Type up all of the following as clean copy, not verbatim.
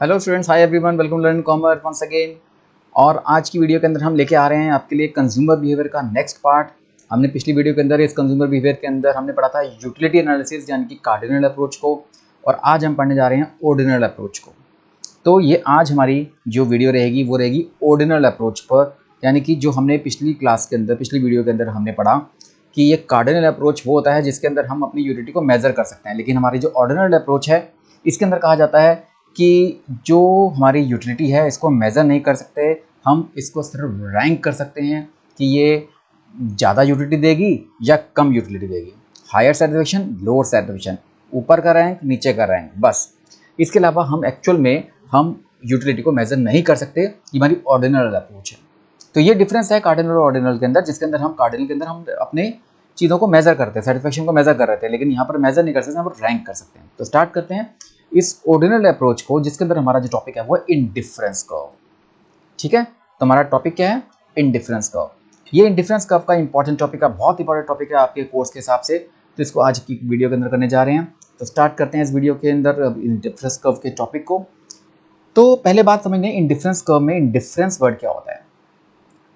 Hello students, hi everyone, welcome learn commerce once again. और आज की वीडियो के अंदर हम लेके आ रहे हैं आपके लिए कंज्यूमर बिहेवियर का नेक्स्ट पार्ट। हमने पिछली वीडियो के अंदर इस कंज्यूमर बिहेवियर के अंदर हमने पढ़ा था यूटिलिटी एनालिसिस यानी कि कार्डिनल अप्रोच को, और आज हम पढ़ने जा रहे हैं ऑर्डिनल अप्रोच को। तो ये आज हमारी जो वीडियो रहेगी वो रहेगी ऑर्डिनल अप्रोच पर, यानी कि जो हमने पिछली क्लास के अंदर पिछली वीडियो के अंदर हमने पढ़ा कि ये कार्डिनल अप्रोच वो होता है जिसके अंदर हम अपनी यूटिलिटी को मेजर कर सकते हैं, लेकिन हमारी जो ऑर्डिनल अप्रोच है इसके अंदर कहा जाता है कि जो हमारी यूटिलिटी है इसको मेज़र नहीं कर सकते, हम इसको सिर्फ रैंक कर सकते हैं कि ये ज़्यादा यूटिलिटी देगी या कम यूटिलिटी देगी, हायर सैटिस्फैक्शन लोअर सैटिस्फैक्शन, ऊपर का रैंक नीचे का रैंक, बस। इसके अलावा हम एक्चुअल में हम यूटिलिटी को मेज़र नहीं कर सकते। ये हमारी ऑर्डिनल अप्रोच है। तो ये डिफरेंस है कार्डिनल और ऑर्डिनल के अंदर, जिसके अंदर हम कार्डिनल के अंदर हम अपने चीज़ों को मेज़र करते हैं, सेटिस्फैक्शन को मेज़र कर रहे थे, लेकिन यहाँ पर मेज़र नहीं कर सकते, यहाँ पर रैंक कर सकते हैं। तो स्टार्ट करते हैं इस ऑर्डिनल अप्रोच को, जिसके अंदर हमारा जो टॉपिक है वो है इंडिफरेंस कर्व। ठीक है, तो हमारा टॉपिक क्या है? Indifference curve. ये इंडिफरेंस कर्व का इंपॉर्टेंट टॉपिक है, बहुत इंपॉर्टेंट टॉपिक है आपके कोर्स के हिसाब से, तो इसको आज की वीडियो के अंदर करने जा रहे हैं। तो स्टार्ट करते हैं इस वीडियो के अंदर इंडिफरेंस कर्व के टॉपिक को। तो पहले बात समझने, इंडिफरेंस कर्व में इंडिफरेंस वर्ड क्या होता है।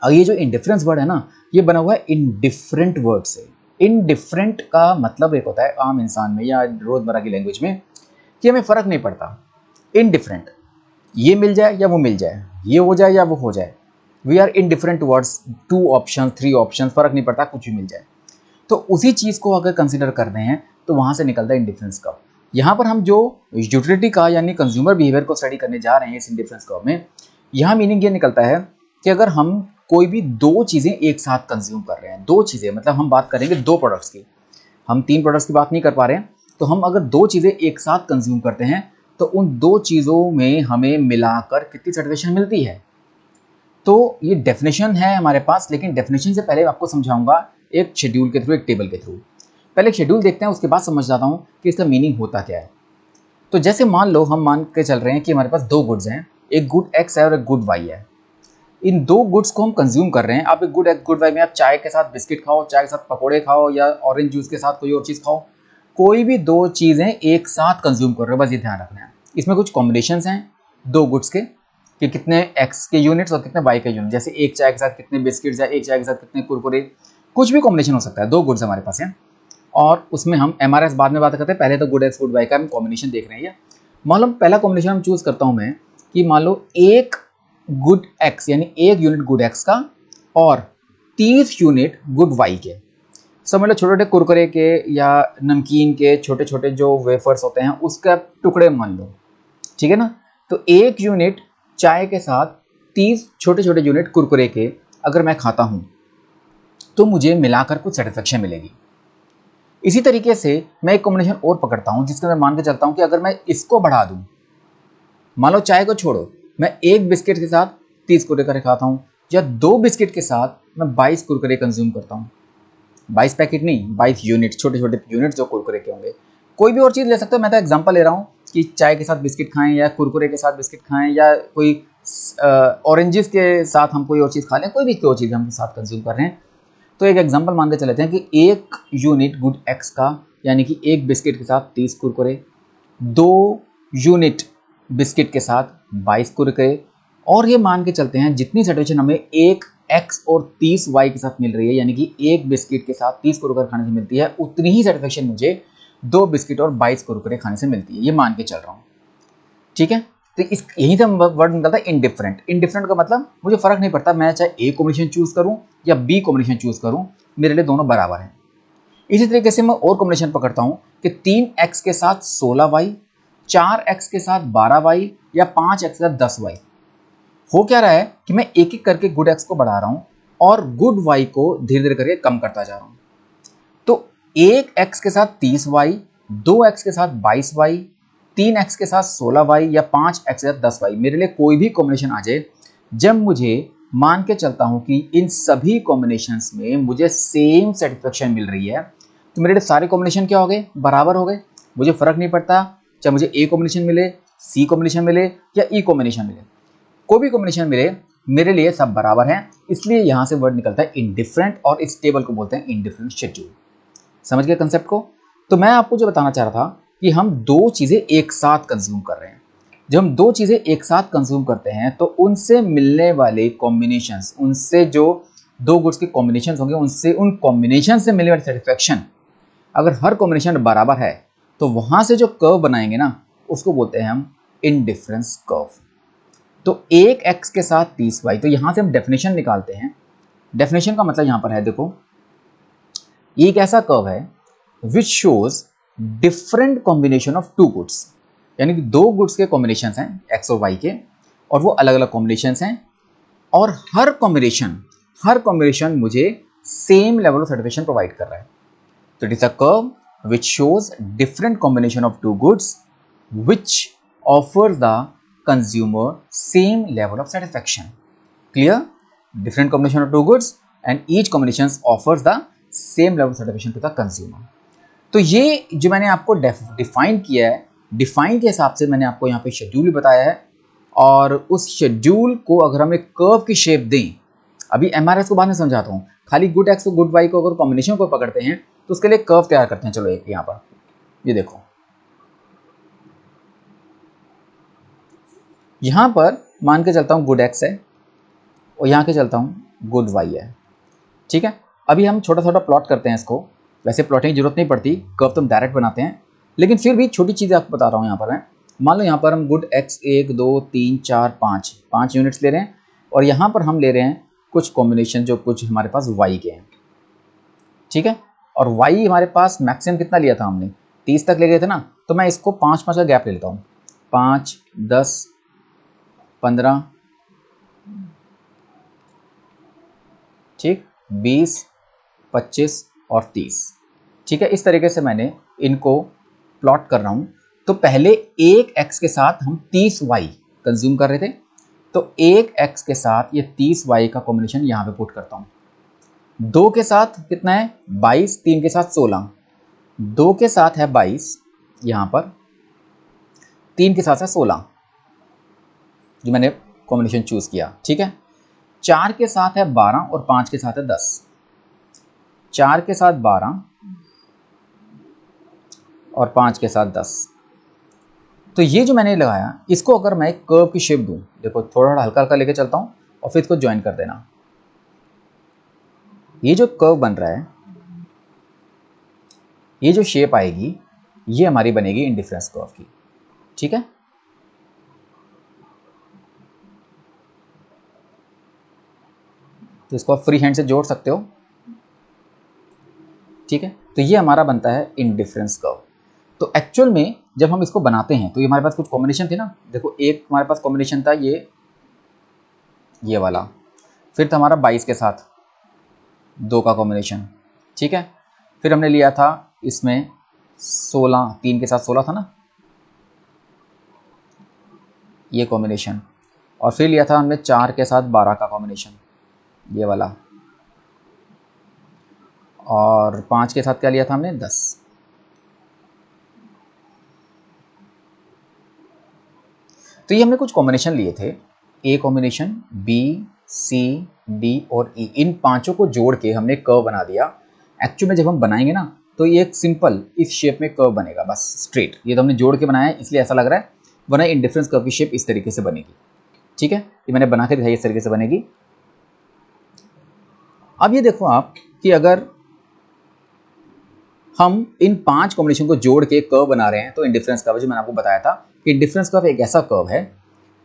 अब ये जो इंडिफरेंस वर्ड है ना, ये बना हुआ है इनडिफरेंट वर्ड से। इनडिफरेंट का मतलब एक होता है आम इंसान में या रोजमर्रा की लैंग्वेज में कि हमें फर्क नहीं पड़ता। इनडिफरेंट, ये मिल जाए या वो मिल जाए, ये हो जाए या वो हो जाए, we are indifferent towards 2 option 3 option, फर्क नहीं पड़ता, कुछ भी मिल जाए। तो उसी चीज को अगर कंसिडर कर रहे हैं तो वहां से निकलता है इंडिफरेंस कर्व। यहाँ पर हम जो यूटिलिटी का यानी कंज्यूमर बिहेवियर को स्टडी करने जा रहे हैं इस इंडिफरेंस कर्व में, यहाँ मीनिंग ये निकलता है कि अगर हम कोई भी दो चीजें एक साथ कंज्यूम कर रहे हैं, दो चीजें मतलब हम बात करेंगे 2 प्रोडक्ट्स की, हम 3 प्रोडक्ट्स की बात नहीं कर पा रहे हैं, तो हम अगर 2 चीजें एक साथ कंज्यूम करते हैं तो उन 2 चीजों में हमें मिलाकर कितनी सैटिस्फैक्शन मिलती है। तो ये डेफिनेशन है हमारे पास, लेकिन डेफिनेशन से पहले आपको समझाऊंगा एक शेड्यूल के थ्रू, एक टेबल के थ्रू। पहले एक शेड्यूल देखते हैं, उसके बाद समझ जाता हूँ कि इसका मीनिंग होता क्या है। तो जैसे मान लो, हम मान के चल रहे हैं कि हमारे पास 2 गुड्स हैं, एक गुड एक्स है और एक गुड वाई है। इन 2 गुड्स को हम कंज्यूम कर रहे हैं। आप एक गुड एक्स गुड वाई में आप चाय के साथ बिस्किट खाओ, चाय के साथ पकौड़े खाओ, या ऑरेंज जूस के साथ कोई और चीज़ खाओ, कोई भी 2 चीज़ें एक साथ कंज्यूम कर रहे हो, बस ये ध्यान रखना है। इसमें कुछ कॉम्बिनेशंस हैं 2 गुड्स के कि कितने एक्स के यूनिट्स और कितने वाई के यूनिट, जैसे एक चाय के साथ कितने बिस्किट्स या एक चाय के साथ कितने कुरकुरे, कुछ भी कॉम्बिनेशन हो सकता है। 2 गुड्स हमारे पास हैं और उसमें हम एमआरएस बाद में बात करते हैं, पहले तो गुड एक्स गुड वाई का हम कॉम्बिनेशन देख रहे हैं। मान लो पहला कॉम्बिनेशन हम चूज करता हूं मैं कि मान लो एक गुड एक्स यानी एक यूनिट गुड एक्स का और 30 यूनिट गुड वाई के। समझ लो छोटे छोटे कुरकुरे के या नमकीन के छोटे छोटे जो वेफर्स होते हैं उसका टुकड़े मान लो, ठीक है ना। तो एक यूनिट चाय के साथ 30 छोटे छोटे यूनिट कुरकुरे के अगर मैं खाता हूं तो मुझे मिलाकर कुछ सेटिस्फेक्शन मिलेगी। इसी तरीके से मैं एक कॉम्बिनेशन और पकड़ता हूं जिसका मैं मान के चलता हूं कि अगर मैं इसको बढ़ा दूं, मान लो चाय को छोड़ो, मैं एक बिस्किट के साथ 30 कुरकुरे खाता हूं, या 2 बिस्किट के साथ मैं 22 कुरकुरे कंज्यूम करता हूं। 22 पैकेट नहीं, 22 यूनिट, छोटे छोटे यूनिट जो कुरकुरे के होंगे। कोई भी और चीज़ ले सकते हो, मैं तो एग्जांपल ले रहा हूँ कि चाय के साथ बिस्किट खाएं या कुरकुरे के साथ बिस्किट खाएं, या कोई ऑरेंजेस के साथ हम कोई और चीज़ खा लें, कोई भी और चीज़ हम साथ कंज्यूम कर रहे हैं। तो एक एग्जांपल मान के चलते हैं कि एक यूनिट गुड एक्स का यानी कि एक बिस्किट के साथ 30 कुरकुरे, 2 यूनिट बिस्किट के साथ 22 कुरकुरे, और ये मान के चलते हैं जितनी सैटिस्फैक्शन हमें एक एक्स और 30 वाई के साथ मिल रही है, यानी कि एक बिस्किट के साथ 30 कुरकुरे खाने से मिलती है, उतनी ही सैटिस्फैक्शन मुझे 2 बिस्किट और 22 कुरकुरे खाने से मिलती है, ये मान के चल रहा हूँ। ठीक है, तो इस यहीं से वर्ड निकलता है इंडिफरेंट। इंडिफरेंट का मतलब मुझे फर्क नहीं पड़ता, मैं चाहे ए कॉम्बिनेशन चूज करूं या बी कॉम्बिनेशन चूज करूं, मेरे लिए दोनों बराबर हैं। इसी तरीके से मैं और कॉम्बिनेशन पकड़ता हूं कि 3x के साथ 16y, 4x के साथ 12y, या 5x के साथ 10y। हो क्या रहा है कि मैं एक एक करके गुड एक्स को बढ़ा रहा हूं और गुड वाई को धीरे धीरे करके कम करता जा रहा हूं। तो 1x के साथ 30y, 2x के साथ 22y, 3x के साथ 16y, या 5x के साथ 10y, मेरे लिए कोई भी कॉम्बिनेशन आ जाए, जब मुझे मान के चलता हूं कि इन सभी कॉम्बिनेशंस में मुझे सेम सेटिस्फेक्शन मिल रही है, तो मेरे लिए सारे कॉम्बिनेशन क्या हो गए? बराबर हो गए। मुझे फर्क नहीं पड़ता चाहे मुझे ए कॉम्बिनेशन मिले, सी कॉम्बिनेशन मिले, या ई कॉम्बिनेशन मिले, कोई भी कॉम्बिनेशन मिले, मेरे लिए सब बराबर हैं। इसलिए यहां से वर्ड निकलता है इंडिफरेंट, और इस टेबल को बोलते हैं इंडिफरेंट शेड्यूल। समझ गए कंसेप्ट को? तो मैं आपको जो बताना चाह रहा था कि हम 2 चीजें एक साथ कंज्यूम कर रहे हैं, जब हम दो चीज़ें एक साथ कंज्यूम करते हैं तो उनसे मिलने वाले कॉम्बिनेशंस, उनसे जो दो गुड्स के कॉम्बिनेशंस होंगे, उनसे उन कॉम्बिनेशन से मिलने वाली सेटिस्फैक्शन, अगर हर कॉम्बिनेशन बराबर है तो वहाँ से जो कर्व बनाएंगे ना, उसको बोलते हैं हम इंडिफरेंस कर्व। तो एक x के साथ 30y, तो यहाँ से हम डेफिनेशन निकालते हैं। डेफिनेशन का मतलब यहाँ पर है, देखो ये एक ऐसा कर्व है which shows different combination of two goods, यानी कि दो गुड्स के कॉम्बिनेशन हैं x और y के, और वो अलग अलग कॉम्बिनेशन हैं, और हर कॉम्बिनेशन मुझे same level of satisfaction provide कर रहा है। तो it is a curve which shows different combination of two goods which offer the consumer same level of satisfaction. Clear? Different combination of two goods and each combination offers the same level of satisfaction to the consumer. तो ये जो मैंने आपको define किया है, define के हिसाब से मैंने आपको यहाँ पे शेड्यूल भी बताया है, और उस शेड्यूल को अगर हम एक कर्व की शेप दें, अभी MRS को बाद में समझाता हूँ, खाली गुड एक्स और गुड वाई को अगर कॉम्बिनेशन को पकड़ते हैं तो उसके लिए कर्व तैयार करते हैं। चलो एक यहाँ पर ये देखो, यहाँ पर मान के चलता हूँ गुड एक्स है और यहाँ के चलता हूँ गुड वाई है। ठीक है, अभी हम छोटा छोटा प्लॉट करते हैं इसको। वैसे प्लॉटिंग की जरूरत नहीं पड़ती, कर्व तो हम डायरेक्ट बनाते हैं, लेकिन फिर भी छोटी चीज़ें आपको बता रहा हूँ यहाँ पर मैं। मान लो यहाँ पर हम गुड एक्स 1 2 3 4 5 यूनिट्स ले रहे हैं, और यहाँ पर हम ले रहे हैं कुछ कॉम्बिनेशन जो कुछ हमारे पास वाई के हैं। ठीक है, और वाई हमारे पास मैक्सिमम कितना लिया था हमने, 30 तक ले गए थे ना, तो मैं इसको 5 का गैप ले लेता हूँ। 5 10 15, ठीक, 20 25 और 30। ठीक है, इस तरीके से मैंने इनको प्लॉट कर रहा हूं। तो पहले एक x के साथ हम 30y कंज्यूम कर रहे थे, तो एक x के साथ ये 30y का कॉम्बिनेशन यहां पे पुट करता हूं। 2 के साथ कितना है 22, 3 के साथ 16, 2 के साथ है 22 यहां पर, 3 के साथ है 16 जो मैंने कॉम्बिनेशन चूज किया। ठीक है, 4 के साथ है 12 और 5 के साथ है 10, 4 के साथ 12 और 5 के साथ 10। तो ये जो मैंने लगाया, इसको अगर मैं एक कर्व की शेप दूं, देखो थोड़ा हल्का हल्का लेके चलता हूं और फिर इसको ज्वाइन कर देना। ये जो कर्व बन रहा है, ये जो शेप आएगी, ये हमारी बनेगी इंडिफरेंस कर्व की। ठीक है, तो इसको आप फ्री हैंड से जोड़ सकते हो। ठीक है, तो ये हमारा बनता है इंडिफरेंस कर्व। तो एक्चुअल में जब हम इसको बनाते हैं तो ये हमारे पास कुछ कॉम्बिनेशन थे ना, देखो एक हमारे पास कॉम्बिनेशन था ये वाला, फिर था हमारा 22 के साथ 2 का कॉम्बिनेशन। ठीक है, फिर हमने लिया था इसमें 16, 3 के साथ 16 था ना ये कॉम्बिनेशन, और फिर लिया था हमने 4 के साथ 12 का कॉम्बिनेशन ये वाला, और 5 के साथ क्या लिया था हमने 10। तो ये हमने कुछ कॉम्बिनेशन लिए थे, A combination, B C D और ई, इन पांचों को जोड़ के हमने कर्व बना दिया। एक्चुअली में जब हम बनाएंगे ना तो ये एक सिंपल इस शेप में कर्व बनेगा, बस स्ट्रेट। ये तो हमने जोड़ के बनाया है इसलिए ऐसा लग रहा है, वरना इंडिफरेंस कर्व की शेप इस तरीके से बनेगी। ठीक है, ये मैंने बना के दिखाई, इस तरीके से बनेगी। अब ये देखो आप कि अगर हम इन 5 कॉम्बिनेशन को जोड़ के कर्व बना रहे हैं तो इंडिफरेंस कर्व, जो मैंने आपको बताया था कि इंडिफरेंस कर्व एक ऐसा कर्व है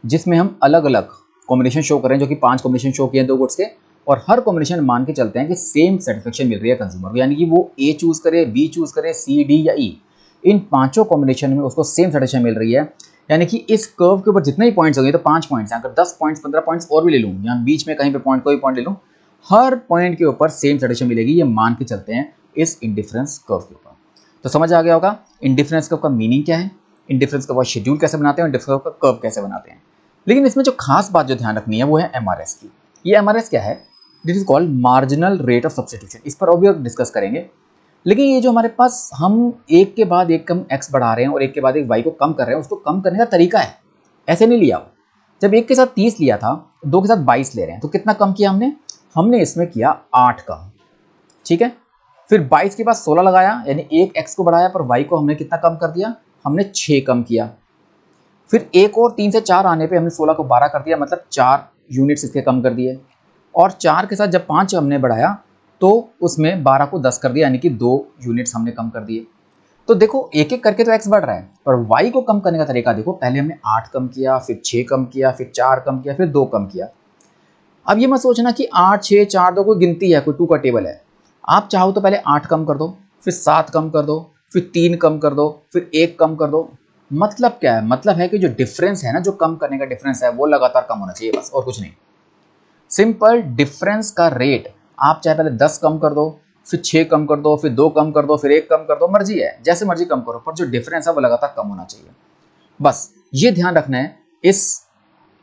जिसमें हम अलग अलग कॉम्बिनेशन शो कर रहे हैं, जो कि 5 कॉम्बिनेशन शो किए हैं दो गुड्स के, और हर कॉम्बिनेशन मान के चलते हैं कि सेम सेटिस्फेक्शन मिल रही है कंज्यूमर को, यानी कि वो ए चूज करे, बी चूज करे, सी डी या ई, इन पांचों कॉम्बिनेशन में उसको सेम सेटिस्फेक्शन मिल रही है। यानी कि इस कर्व के ऊपर जितने ही पॉइंट्स होंगे, तो 5 पॉइंट्स हैं, अगर 10 पॉइंट्स 15 पॉइंट्स और भी ले लूँ, यहाँ बीच में कहीं पे पॉइंट कोई पॉइंट ले लूँ, हर पॉइंट के ऊपर सेम सेटिस्फेक्शन मिलेगी, ये मान के चलते हैं इस इंडिफरेंस कर्व के ऊपर। तो समझ आ गया होगा इंडिफरेंस कर्व का मीनिंग क्या है, इंडिफरेंस कर्व का शेड्यूल कैसे बनाते हैं, इंडिफरेंस कर्व का कर्व कैसे बनाते हैं। लेकिन इसमें जो खास बात जो ध्यान रखनी है वो है MRS की। ये MRS क्या है, this is called marginal rate of substitution. इस पर और भी डिस्कस करेंगे। लेकिन ये जो हमारे पास हम एक के बाद एक कम x बढ़ा रहे हैं और एक के बाद एक y को कम कर रहे हैं, उसको कम करने का तरीका है, ऐसे नहीं लिया। जब एक के साथ 30 लिया था, 2 के साथ 22 ले रहे हैं, तो कितना कम किया हमने इसमें किया 8 कम। ठीक है, फिर 22 के बाद 16 लगाया, यानी एक x को बढ़ाया, पर y को हमने कितना कम कर दिया, हमने 6 कम किया। फिर एक और 3 से 4 आने पे हमने 16 को 12 कर दिया, मतलब 4 यूनिट्स इसके कम कर दिए। और 4 के साथ जब 5 हमने बढ़ाया तो उसमें 12 को 10 कर दिया, यानी कि 2 यूनिट्स हमने कम कर दिए। तो देखो एक एक करके तो x बढ़ रहा है, पर y को कम करने का तरीका देखो, पहले हमने 8 कम किया, फिर 6 कम किया, फिर 4 कम किया, फिर 2 कम किया। अब ये मत सोचना कि 8 6 4 2 कोई गिनती है, कोई 2 का टेबल है। आप चाहो तो पहले 8 कम कर दो, फिर 7 कम कर दो, फिर 3 कम कर दो, फिर 1 कम कर दो। मतलब क्या है? मतलब है कि जो डिफरेंस है ना, जो कम करने का डिफरेंस है, वो लगातार कम होना चाहिए, बस और कुछ नहीं। सिंपल डिफरेंस का रेट आप चाहे पहले 10 कम कर दो, फिर 6 कम कर दो, फिर 2 कम कर दो, फिर 1 कम कर दो, मर्जी है, जैसे मर्जी कम करो, पर जो डिफरेंस है वो लगातार कम होना चाहिए। बस ये ध्यान रखना है इस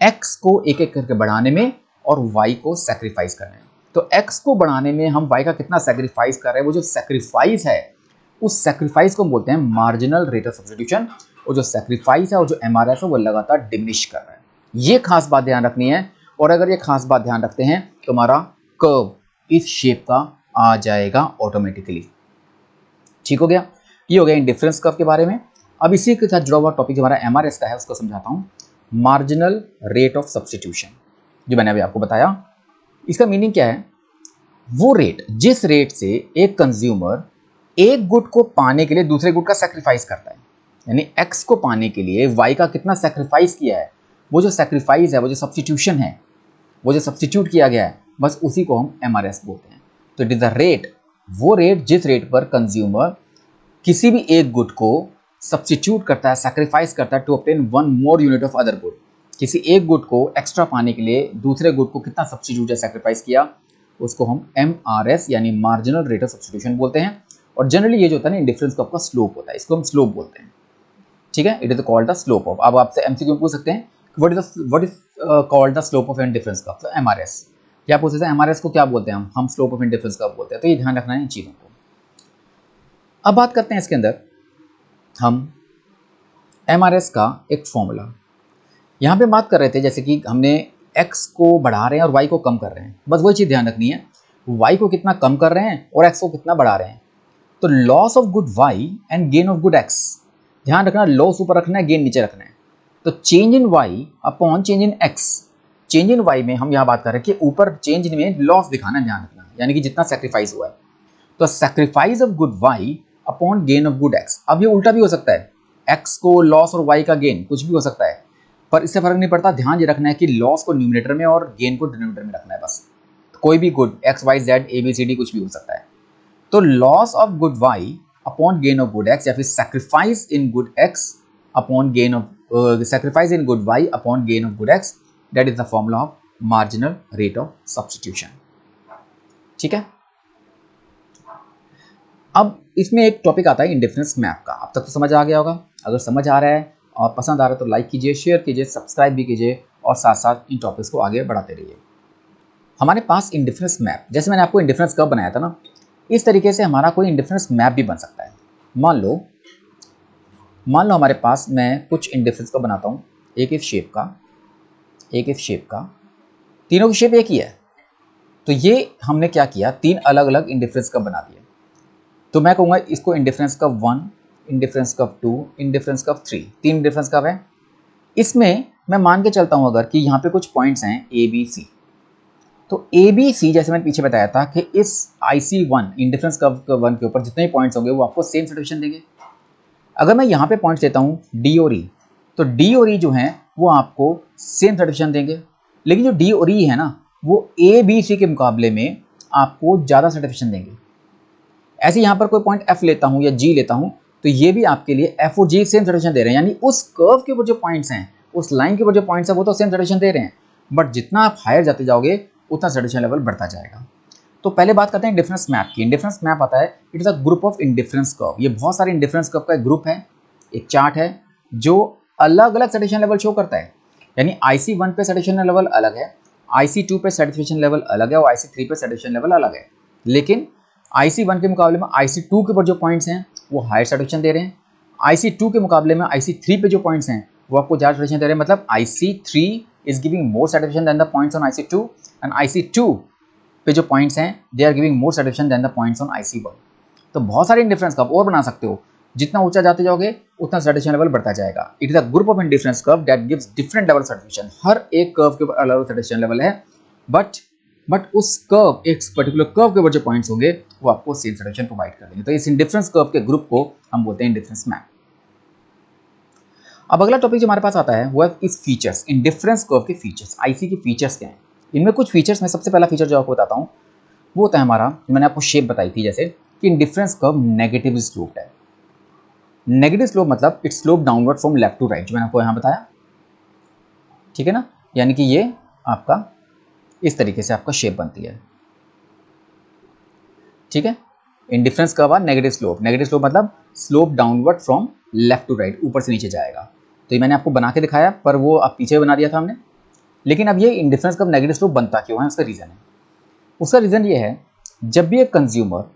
x को एक एक करके बढ़ाने में और y को सैक्रिफाइस करने में। तो x को बढ़ाने में हम y का कितना सैक्रिफाइस कर रहे हैं, वो जो सैक्रिफाइस है उस सैक्रिफाइस को बोलते हैं मार्जिनल रेट ऑफ सब्स्टिट्यूशन। और जो सैक्रिफाइस है और जो MRS है वो लगातार डिमिनिश कर रहा है। ये खास बात ध्यान रखनी है, और अगर ये खास बात ध्यान रखते हैं तो हमारा कर्व इस शेप का आ जाएगा ऑटोमेटिकली। ठीक हो गया? ये हो गया इंडिफरेंस कर्व के बारे में। अब इसी के साथ जुड़ा हुआ टॉपिक जो हमारा MRS का है उसको समझाता हूं। मार्जिनल रेट ऑफ सब्स्टिट्यूशन, जो मैंने अभी आपको बताया, इसका मीनिंग क्या है? वो रेट जिस रेट से एक कंज्यूमर एक गुड को पाने के लिए दूसरे गुड का सैक्रिफाइस करता है, यानी x को पाने के लिए y का कितना सैक्रिफाइस किया है, वो जो सैक्रिफाइस है, वो जो सब्स्टिट्यूशन है, वो जो सब्स्टिट्यूट किया गया है, बस उसी को हम MRS बोलते हैं। तो इट इज द रेट, वो रेट जिस रेट पर कंज्यूमर किसी भी एक गुड को सब्स्टिट्यूट करता है, सैक्रिफाइस करता है to obtain one more unit of other good. किसी एक गुड को एक्स्ट्रा पाने के लिए दूसरे गुड को कितना सब्स्टिट्यूट या सैक्रिफाइस किया, उसको हम MRS यानी मार्जिनल रेट ऑफ सब्स्टिट्यूशन बोलते हैं। और जनरली ये जो होता है ना इंडिफरेंस कर्व का स्लोप होता है, इसको हम स्लोप बोलते हैं। ठीक है, it is called the slope of. अब आपसे MCQ पूछ सकते हैं what is called the slope of indifference curve, तो MRS। या पूछ सकते हैं MRS को क्या बोलते हैं, हम स्लोप ऑफ इंडिफरेंस कर्व बोलते हैं। तो ये ध्यान रखना है इन चीजों को। अब बात करते हैं इसके अंदर हम MRS का एक फॉर्मूला। यहाँ पे बात कर रहे थे जैसे कि हमने x को बढ़ा रहे हैं और y को कम कर रहे हैं, बस वही चीज़ ध्यान रखनी है, y को कितना कम कर रहे हैं और x को कितना बढ़ा रहे हैं। तो loss of good y and gain of good x, ध्यान रखना, लॉस ऊपर रखना है, गेन नीचे रखना है। तो change in y upon change in x, change in y में हम यहाँ बात कर रहे हैं कि ऊपर चेंज में लॉस दिखाना है, ध्यान रखना, यानी कि जितना सेक्रीफाइस हुआ है। तो sacrifice of good y upon gain of good x। अब ये उल्टा भी हो सकता है, x को लॉस और y का गेन, कुछ भी हो सकता है, पर इससे फर्क नहीं पड़ता। ध्यान ये रखना है कि लॉस को न्यूमरेटर में और गेन को डिनोमिनेटर में रखना है बस। तो कोई भी good x y z a b c d कुछ भी हो सकता है। तो loss of good y upon gain of good x, या फिर sacrifice in good x upon gain of sacrifice in good y upon gain of good x, that is the formula of marginal rate of substitution. ठीक है, अब इसमें एक topic आता है indifference map का। अब तक तो समझ आ गया होगा। अगर समझ आ रहा है और पसंद आ रहा है तो लाइक कीजिए, शेयर कीजिए, सब्सक्राइब भी कीजिए, और साथ साथ इन टॉपिक्स को आगे बढ़ाते रहिए। हमारे पास इंडिफरेंस मैप, जैसे मैंने आपको इंडिफरेंस कर्व बनाया था ना, इस तरीके से हमारा कोई इंडिफरेंस मैप भी बन सकता है। मान लो हमारे पास, मैं कुछ इंडिफरेंस कर्व बनाता हूँ, एक इस शेप का, एक इस शेप का, तीनों की शेप एक ही है। तो ये हमने क्या किया, 3 अलग अलग इंडिफरेंस कर्व बना दिए। तो मैं कहूँगा इसको indifference curve 1, indifference curve 2, indifference curve 3, 3 indifference curve है। इसमें मैं मान के चलता हूँ अगर कि यहाँ पे कुछ पॉइंट्स हैं ABC, तो ABC जैसे मैंने पीछे बताया था कि इस IC1 इंडिफरेंस कर्व 1 के ऊपर जितने पॉइंट्स होंगे वो आपको सेम सैटिस्फैक्शन देंगे। अगर मैं यहाँ पे पॉइंट्स देता हूँ D और E, तो D और E जो हैं वो आपको सेम सैटिस्फैक्शन देंगे, लेकिन जो D और E है ना, वो ABC के मुकाबले में आपको ज़्यादा सैटिस्फैक्शन देंगे। ऐसे यहाँ पर कोई पॉइंट F लेता हूँ या G लेता हूँ, तो ये भी आपके लिए F और G सेम सैटिस्फैक्शन दे रहे हैं, यानी उस कर्व के ऊपर जो पॉइंट्स हैं, उस लाइन के ऊपर जो पॉइंट्स हैं, वो तो सेम सैटिस्फैक्शन दे रहे हैं, बट जितना आप हायर जाते जाओगे उतना सैटिस्फैक्शन लेवल बढ़ता जाएगा। तो पहले बात करते हैं इंडिफरेंस मैप की। इंडिफरेंस मैप आता है, it is a group of indifference curve. ये बहुत सारे इंडिफरेंस कर्व का एक ग्रुप है, एक चार्ट है जो अलग अलग सैटिस्फैक्शन लेवल शो करता है। यानी IC1 पे सैटिस्फैक्शन लेवल अलग है, IC2 पे सैटिस्फैक्शन लेवल अलग है, और IC3 पे सैटिस्फैक्शन लेवल अलग है। लेकिन IC1 के मुकाबले में IC2 के ऊपर जो पॉइंट्स हैं वो हायर सैटिस्फैक्शन दे रहे हैं, IC2 के मुकाबले में IC3 पे जो पॉइंट्स हैं वो आपको ज़्यादा सैटिस्फैक्शन दे रहे हैं। मतलब IC3 is giving more satisfaction than the points on IC2, and IC2 पे जो पॉइंट्स हैं they are giving more satisfaction than the points on IC1। तो बहुत सारे इंडिफरेंस कर्व और बना सकते हो, जितना ऊंचा जाते जाओगे उतना सैचुरेशन लेवल बढ़ता जाएगा। It is a group of indifference curve that gives different level saturation. हर एक कर्व के ऊपर अलग अलग सैचुरेशन लेवल है, बट उस कर्व, एक पर्टिकुलर कर्व के ऊपर जो पॉइंट्स होंगे वो आपको सेम सैचुरेशन प्रोवाइड कर देंगे। तो इस इंडिफरेंस कर्व के ग्रुप को हम बोलते हैं इंडिफरेंस मैप। अब अगला टॉपिक जो हमारे पास आता है वो है इस फीचर्स, इंडिफरेंस कर्व के फीचर्स। आईसी के फीचर्स क्या हैं? इनमें कुछ फीचर्स में सबसे पहला फीचर जो आपको बताता हूँ वो होता है हमारा, मैंने आपको शेप बताई थी जैसे कि इंडिफरेंस कर्व नेगेटिव स्लोप है। नेगेटिव स्लोप मतलब it slope downward from left to right, जो मैंने आपको यहाँ बताया, ठीक है ना। यानी कि ये आपका इस तरीके से आपका शेप बनती है, ठीक है। इंडिफरेंस कर्व और नेगेटिव स्लोप, नेगेटिव स्लोप मतलब slope downward from left to right, ऊपर से नीचे जाएगा। तो ये मैंने आपको बना के दिखाया, पर वो अब पीछे बना दिया था हमने। लेकिन अब ये इंडिफरेंस कर्व नेगेटिव स्लोप बनता क्यों है, उसका रीज़न है। उसका रीज़न ये है, जब भी एक कंज्यूमर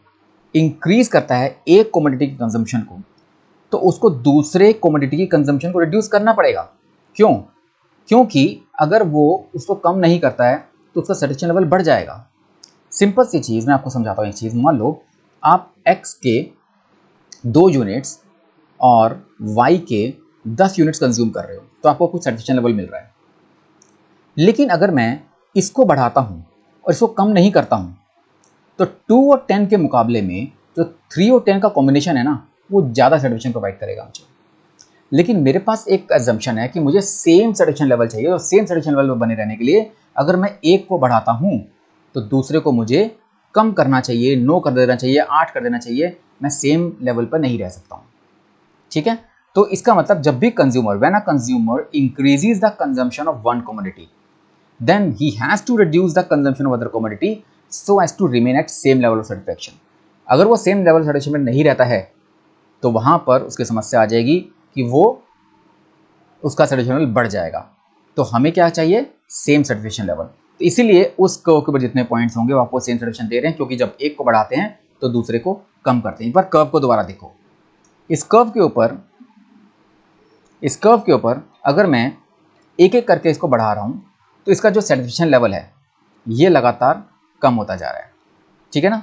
इंक्रीज करता है एक कमोडिटी की कंजम्पशन को, तो उसको दूसरे कमोडिटी की कंजम्पशन को रिड्यूस करना पड़ेगा। क्यों? क्योंकि अगर वो उसको कम नहीं करता है तो उसका सैचुरेशन लेवल बढ़ जाएगा। सिंपल सी चीज़ मैं आपको समझाता हूँ। एक चीज़ मान लो आप x के 2 यूनिट्स और y के 10 यूनिट्स कंज्यूम कर रहे हो, तो आपको कुछ सैचुरेशन लेवल मिल रहा है। लेकिन अगर मैं इसको बढ़ाता हूँ और इसको कम नहीं करता हूँ, तो 2 और 10 के मुकाबले में जो 3 और 10 का कॉम्बिनेशन है ना, वो ज़्यादा सैचुरेशन प्रोवाइड करेगा मुझे। लेकिन मेरे पास एक अजम्पशन है कि मुझे सेम सैचुरेशन लेवल चाहिए, और सेम सैचुरेशन लेवल में बने रहने के लिए अगर मैं एक को बढ़ाता हूँ तो दूसरे को मुझे कम करना चाहिए, 9 कर देना चाहिए, 8 कर देना चाहिए। मैं सेम लेवल पर नहीं रह सकता हूँ, ठीक है। तो इसका मतलब जब भी consumer, when a consumer increases the consumption of one commodity, then he has to reduce the consumption of other commodity so as to remain at same level of satisfaction। अगर वो सेम लेवल सैटिस्फैक्शन में नहीं रहता है तो वहां पर उसकी समस्या आ जाएगी कि वो उसका सैटिस्फैक्शन लेवल बढ़ जाएगा। तो हमें क्या चाहिए? Same satisfaction level. तो इसीलिए उस कर्व के ऊपर जितने पॉइंट्स होंगे वो आपको सेम सैटिस्फैक्शन दे रहे हैं, क्योंकि जब एक को बढ़ाते हैं तो दूसरे को कम करते हैं। एक बार कर्व को दोबारा देखो। इस कर्व के ऊपर अगर मैं एक एक करके इसको बढ़ा रहा हूं तो इसका जो सैटिस्फैक्शन लेवल है ये लगातार कम होता जा रहा है, ठीक है ना।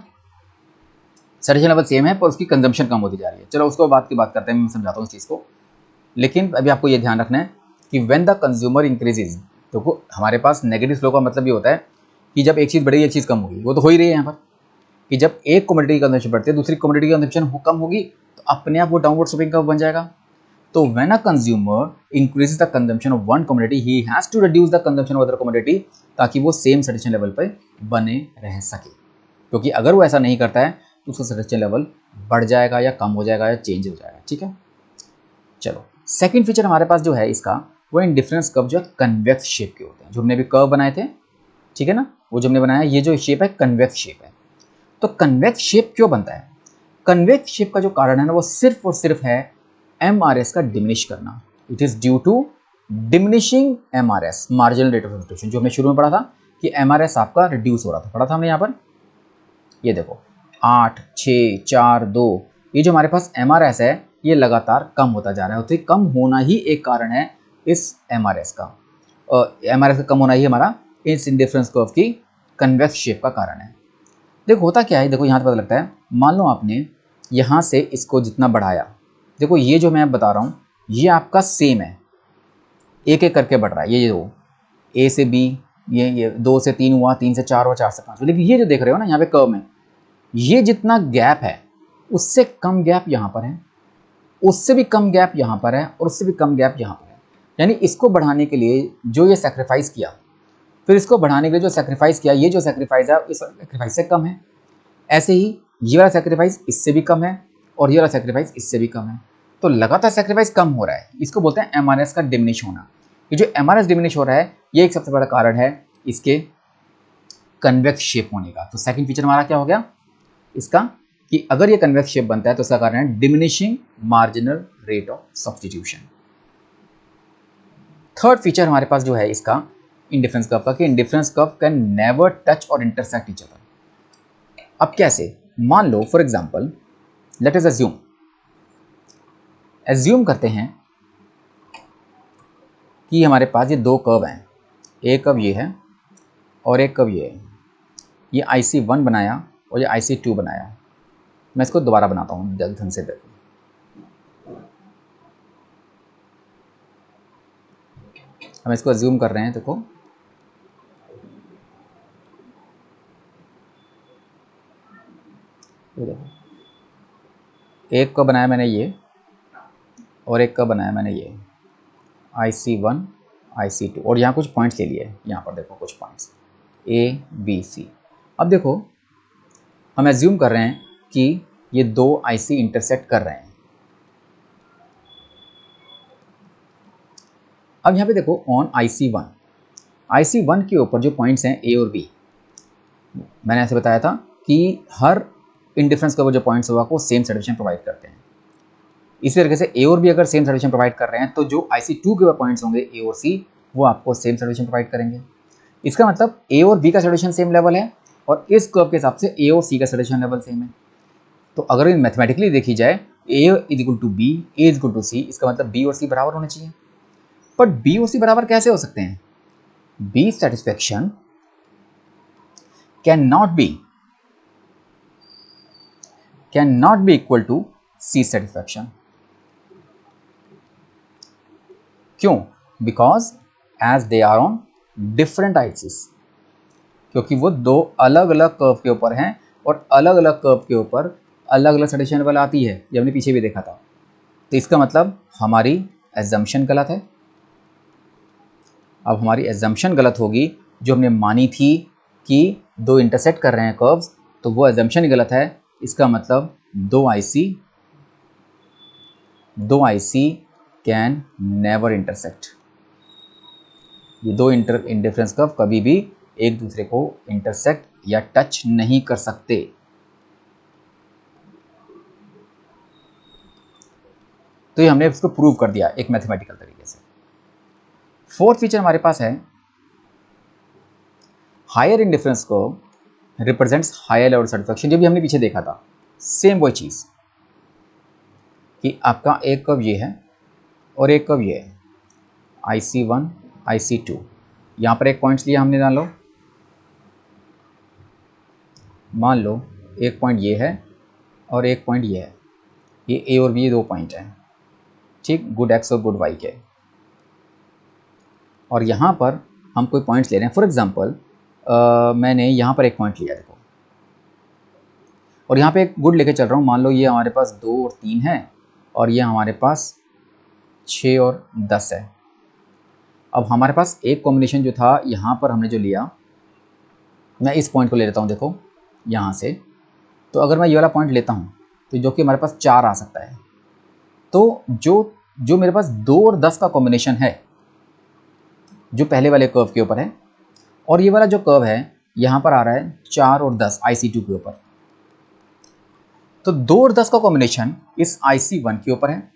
सैटिस्फैक्शन लेवल सेम है पर उसकी कंजम्पशन कम होती जा रही है। चलो उसको बाद की बात करते हैं, मैं समझाता हूँ इस चीज़ को। लेकिन अभी आपको ये ध्यान रखना है कि व्हेन द कंज्यूमर इंक्रीजेज, तो हमारे पास नेगेटिव स्लो का मतलब ये होता है कि जब एक चीज़ बढ़ेगी एक चीज़ कम होगी। वो तो हो ही रही है यहाँ पर कि जब एक कमोडिटी की कंजम्पशन बढ़ती है दूसरी कमोडिटी की कंजम्पशन कम होगी, तो अपने आप वो डाउनवर्ड स्लोपिंग कर्व बन जाएगा। तो when a consumer increases the consumption of one commodity, he has to reduce the consumption of other commodity, ताकि वो सेम सैटिस्फैक्शन लेवल पर बने रह सके। क्योंकि अगर वो ऐसा नहीं करता है तो उसका सैटिस्फैक्शन लेवल बढ़ जाएगा या कम हो जाएगा या चेंज हो जाएगा, ठीक है। चलो सेकंड फीचर हमारे पास जो है इसका, वो इंडिफरेंस कर्व जो है कन्वेक्स शेप के होते हैं। जो हमने भी कर्व बनाए थे, ठीक है ना, वो जो हमने बनाया, ये जो शेप है कन्वेक्स शेप है। तो कन्वेक्स शेप क्यों बनता है? कन्वेक्स शेप का जो कारण है ना, वो सिर्फ और सिर्फ है MRS का डिमिनिश करना। It is due to diminishing MRS, marginal rate of substitution, जो हमने शुरू में पढ़ा था कि MRS आपका रिड्यूस हो रहा था। पढ़ा था हमने यहाँ पर, ये देखो 8, 6, 4, 2, ये जो हमारे पास MRS है ये लगातार कम होता जा रहा है। तो कम होना ही एक कारण है इस MRS का, MRS का कम होना ही हमारा इस इंडिफरेंस कर्व की कन्वेक्स शेप का कारण है। देखो होता क्या है, देखो यहाँ पता लगता है। मान लो आपने यहाँ से इसको जितना बढ़ाया, देखो ये जो मैं बता रहा हूँ ये आपका सेम है, एक एक करके बढ़ रहा है। ये दो A से B, ये 2 से 3 हुआ, 3 से 4 हुआ, 4 से 5 हुआ। लेकिन ये जो देख रहे हो ना यहाँ पे कर्व में, ये जितना गैप है उससे कम गैप यहाँ पर है, उससे भी कम गैप यहाँ पर है, और उससे भी कम गैप यहाँ पर है। यानी इसको बढ़ाने के लिए जो ये सेक्रीफाइस किया, फिर इसको बढ़ाने के लिए जो सेक्रीफाइस किया, ये जो सेक्रीफाइस है इस सेक्रीफाइस से कम है। ऐसे ही ये वाला सेक्रीफाइस इससे भी कम है, और ये वाला सेक्रीफाइस इससे भी कम है। तो लगातार सेक्रीफाइस कम हो रहा है, इसको बोलते हैं MRS का डिमिनिश होना। ये जो MRS डिमिनिश हो रहा है ये एक सबसे बड़ा कारण है इसके कन्वेक्स शेप होने का। तो सेकंड फीचर हमारा क्या हो गया इसका, कि अगर ये कन्वेक्स शेप बनता है तो इसका कारण है diminishing marginal rate of substitution. Third feature हमारे पास जो है इसका इंडिफरेंस कर्व का, कि indifference curve can never touch और इंटरसेक्ट ईच अदर। अब कैसे? मान लो for example let us assume करते हैं कि हमारे पास ये दो कर्व हैं, एक कर्व ये है और एक कर्व ये है। ये IC1 बनाया और ये IC2 बनाया। मैं इसको दोबारा बनाता हूँ ढंग से देखो। हम इसको अज्यूम कर रहे हैं। देखो एक का बनाया मैंने ये और एक का बनाया मैंने ये IC1 IC2 और यहाँ कुछ पॉइंट्स ले लिए। यहाँ पर देखो कुछ पॉइंट्स ABC। अब देखो हम एज्यूम कर रहे हैं कि ये दो IC इंटरसेक्ट कर रहे हैं। अब यहाँ पे देखो ऑन IC1 के ऊपर जो पॉइंट्स हैं A और B, मैंने ऐसे बताया था कि हर इंडिफरेंस कर्व जो पॉइंट्स होगा वो सेम सैटिस्फैक्शन प्रोवाइड करते हैं। इसी तरीके से A और B अगर सेम सैटिस्फैक्शन प्रोवाइड कर रहे हैं तो जो IC2 के ऊपर पॉइंट्स होंगे A और C वो आपको सेम सैटिस्फैक्शन प्रोवाइड करेंगे। इसका मतलब A और B का सैटिस्फैक्शन सेम लेवल है और इस कर्व के हिसाब से A और C का सैटिस्फैक्शन लेवल सेम है। तो अगर मैथमेटिकली देखी जाए A equal to B, A equal to C, इसका मतलब B और C बराबर होने चाहिए। बट B और C बराबर कैसे हो सकते हैं? B satisfaction cannot be equal to C satisfaction. क्यों? Because as they are on different ICs, क्योंकि वो दो अलग अलग कर्व के ऊपर हैं और अलग अलग कर्व के ऊपर अलग अलग सैटिस्फैक्शन लेवल आती है। ये हमने पीछे भी देखा था। तो इसका मतलब हमारी एजम्पशन गलत है। अब हमारी एजम्पशन गलत होगी जो हमने मानी थी कि दो इंटरसेक्ट कर रहे हैं कर्व्स, तो वो एजम्पशन गलत है। इसका मतलब दो IC कैन नेवर इंटरसेक्ट। ये दो इंडिफरेंस कर्व कभी भी एक दूसरे को इंटरसेक्ट या टच नहीं कर सकते। तो ये हमने इसको प्रूव कर दिया एक मैथमेटिकल तरीके से। फोर्थ फीचर हमारे पास है higher indifference curve represents higher level satisfaction. जो भी हमने पीछे देखा था सेम वही चीज कि आपका एक कर्व ये है और एक कर्व ये है IC1 IC2। यहाँ पर एक पॉइंट्स लिया हमने, मान लो एक पॉइंट ये है और एक पॉइंट ये है। ये A और B दो पॉइंट हैं, ठीक, गुड X और गुड Y के। और यहाँ पर हम कोई पॉइंट्स ले रहे हैं। फॉर एग्जांपल मैंने यहाँ पर एक पॉइंट लिया देखो, और यहाँ पे एक गुड लेके चल रहा हूँ। मान लो ये हमारे पास 2 और 3 है और ये हमारे पास 6 और 10 है। अब हमारे पास एक कॉम्बिनेशन जो था यहाँ पर हमने जो लिया, मैं इस पॉइंट को ले लेता हूँ देखो यहाँ से। तो अगर मैं ये वाला पॉइंट लेता हूँ तो जो कि हमारे पास 4 आ सकता है। तो जो मेरे पास 2 और 10 का कॉम्बिनेशन है जो पहले वाले कर्व के ऊपर है, और ये वाला जो कर्व है यहाँ पर आ रहा है 4 और 10 IC2 के ऊपर। तो 2 और 10 का कॉम्बिनेशन इस IC1 के ऊपर है,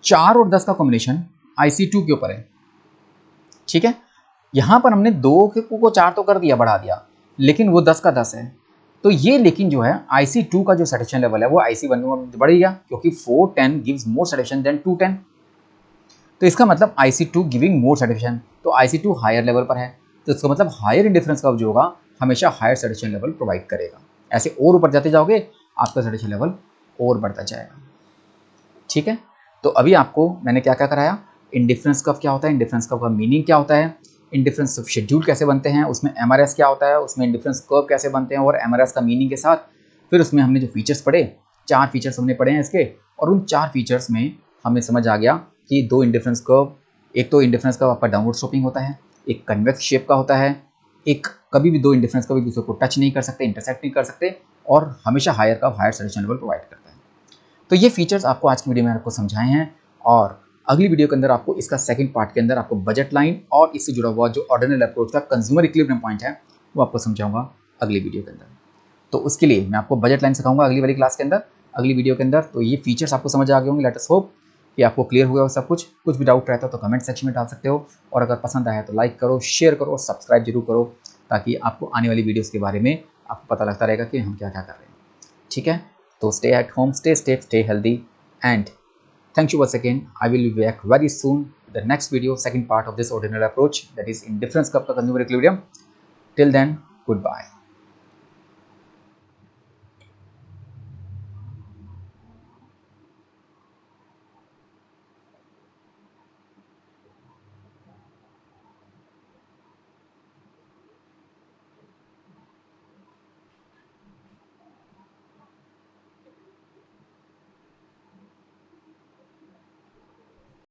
4 और 10 का कॉम्बिनेशन IC2 के ऊपर है, ठीक है। यहाँ पर हमने 2 को 4 तो कर दिया, बढ़ा दिया, लेकिन वो 10 का 10 है। तो ये लेकिन जो है IC2 का जो सैटिस्फैक्शन लेवल है वो IC1 में बढ़ गया, क्योंकि 410 गिव्स मोर सैटिस्फैक्शन देन 210। तो इसका मतलब IC2 गिविंग मोर सैटिस्फैक्शन, तो IC2 हायर लेवल पर है। तो इसका मतलब हायर इंडिफरेंस कर्व जो होगा हमेशा हायर सैटिस्फैक्शन लेवल प्रोवाइड करेगा। ऐसे और ऊपर जाते जाओगे आपका सैटिस्फैक्शन लेवल और बढ़ता जाएगा, ठीक है। तो अभी आपको मैंने क्या क्या कराया, इंडिफरेंस कर्व क्या होता है, इंडिफरेंस कर्व का मीनिंग क्या होता है, इंडिफरेंस शेड्यूल कैसे बनते हैं, उसमें MRS क्या होता है, उसमें इंडिफरेंस कर्व कैसे बनते हैं और MRS का मीनिंग के साथ फिर उसमें हमने जो फीचर्स पढ़े, 4 फीचर्स हमने पढ़े हैं इसके, और उन 4 फीचर्स में हमें समझ आ गया कि दो इंडिफरेंस कर्व, एक तो इंडिफरेंस कर्व आपका डाउनवर्ड स्लोपिंग होता है, एक कन्वेक्स शेप का होता है, एक कभी भी दो इंडिफरेंस कर्व एक दूसरे को टच नहीं कर सकते, इंटरसेक्ट नहीं कर सकते, और हमेशा higher curve higher satisfaction level provide करता है। तो ये फीचर्स आपको आज की वीडियो में आपको समझाए हैं, और अगली वीडियो के अंदर आपको इसका सेकंड पार्ट के अंदर आपको बजट लाइन और इससे जुड़ा हुआ जो ऑर्डिनल अप्रोच का कंज्यूमर इक्विलिब्रियम पॉइंट है वो आपको समझाऊंगा अगली वीडियो के अंदर। तो उसके लिए मैं आपको बजट लाइन सिखाऊंगा अगली वाली क्लास के अंदर, अगली वीडियो के अंदर। तो ये फीचर्स आपको समझ आ गए होंगे। लेट अस होप कि आपको क्लियर हुआ हो सब कुछ। कुछ भी डाउट रहता है तो कमेंट सेक्शन में डाल सकते हो, और अगर पसंद आया तो लाइक करो, शेयर करो, सब्सक्राइब जरूर करो, ताकि आपको आने वाली वीडियोज़ के बारे में आपको पता लगता रहेगा कि हम क्या क्या कर रहे हैं, ठीक है। तो stay at home, stay safe, stay healthy, and thank you once again. I will be back very soon with the next video, second part of this ordinal approach, that is indifference curve का consumer equilibrium. Till then, goodbye.